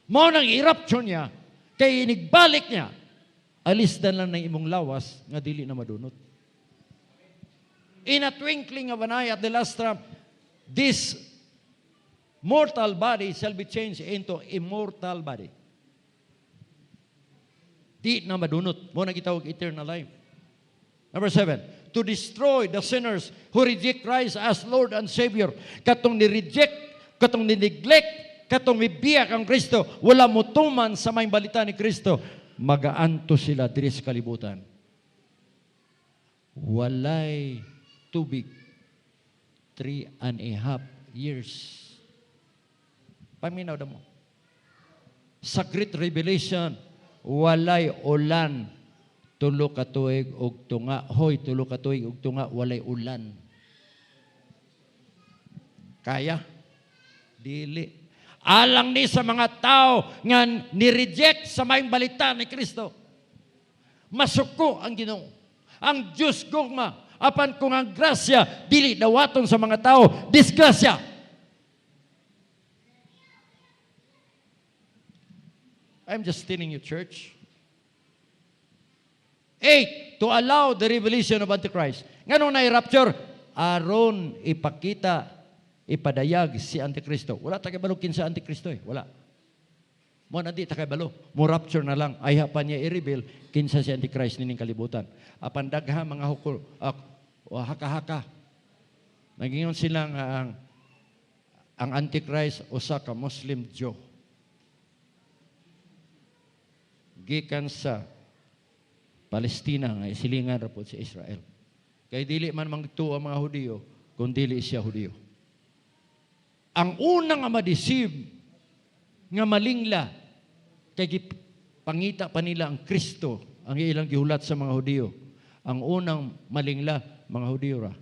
Mo nang i-rapture niya, kay inigbalik niya, alisdan lang ng imong lawas nga dili na madunot. In a twinkling of an eye at the last trump, this mortal body shall be changed into immortal body. Di na madunot. Mo na gitawag eternal life. Number 7, to destroy the sinners who reject Christ as Lord and Savior. Katong ni-reject, katong ni-neglect, katong mibiyak ang Kristo, wala mutuman sa may balita ni Kristo, magaanto sila diri sa kalibutan. Walay tubig 3.5 years. Paminaw na mo. Sa Great Revelation, walay ulan, tulo ka tuig og tunga. Hoy, tulo ka tuig og tunga, walay ulan. Kaya? Dili. Alang ni sa mga tao nga ni-reject sa maayong balita ni Kristo. Masuko ang Ginoo. Ang Diyos gugma, apan kung ang grasya, dili dawaton sa mga tao, disgrasya. I'm just telling you, church. 8, to allow the revelation of Antichrist. Nga nung na-rapture, aron ipakita, ipadayag si Antikristo. Wala takibalo kinsa Antikristo eh. Wala. Mo na di takibalo. Mo rapture na lang. Ay pa niya i-reveal kinsa si Antichrist nining kalibutan. Apan dagha mga hukul, haka-haka. Nagingon sila nga ang Antichrist usa ka Muslim Jew. Gikan sa Palestina nga isilingan ra pod sa Israel. Kay dili man magtuo ang mga Hudiyo kung dili siya Hudiyo. Ang unang nga ma-deceive nga malingla kay pangita pa nila ang Kristo ang ilang gihulat sa mga Hudiyo. Ang unang malingla mga Hudiyo ra.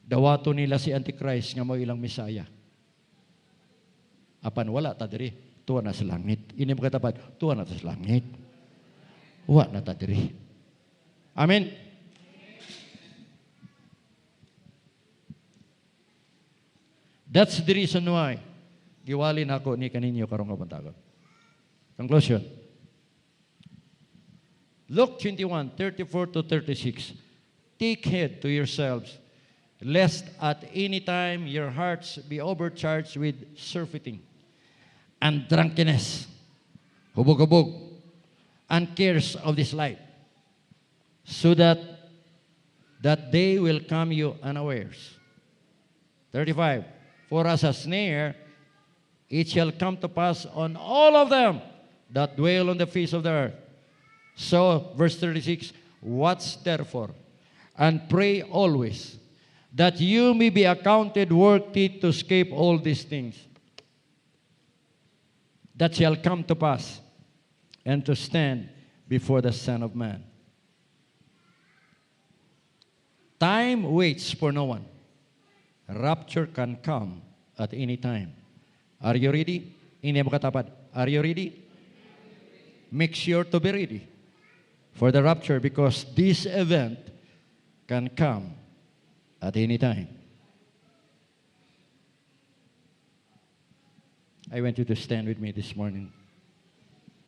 Dawato nila si Antichrist nga mao ilang Mesaya. Apan wala ta diri, tuwa na sa langit. Ini makatapat, tuwa na sa langit. Wa na ta diri. Amen. That's the reason why giwali na ako ni kaninyo karong kabantagon. Conclusion. Luke 21:34-36. Take heed to yourselves, lest at any time your hearts be overcharged with surfeiting and drunkenness, hubog-hubog, and cares of this life, so that day will come you unawares. 35. For as a snare, it shall come to pass on all of them that dwell on the face of the earth. So, verse 36, watch therefore, and pray always, that you may be accounted worthy to escape all these things that shall come to pass, and to stand before the Son of Man. Time waits for no one. Rapture can come at any time. Are you ready? Ini mo katapat. Are you ready? Make sure to be ready for the rapture, because this event can come at any time. I want you to stand with me this morning.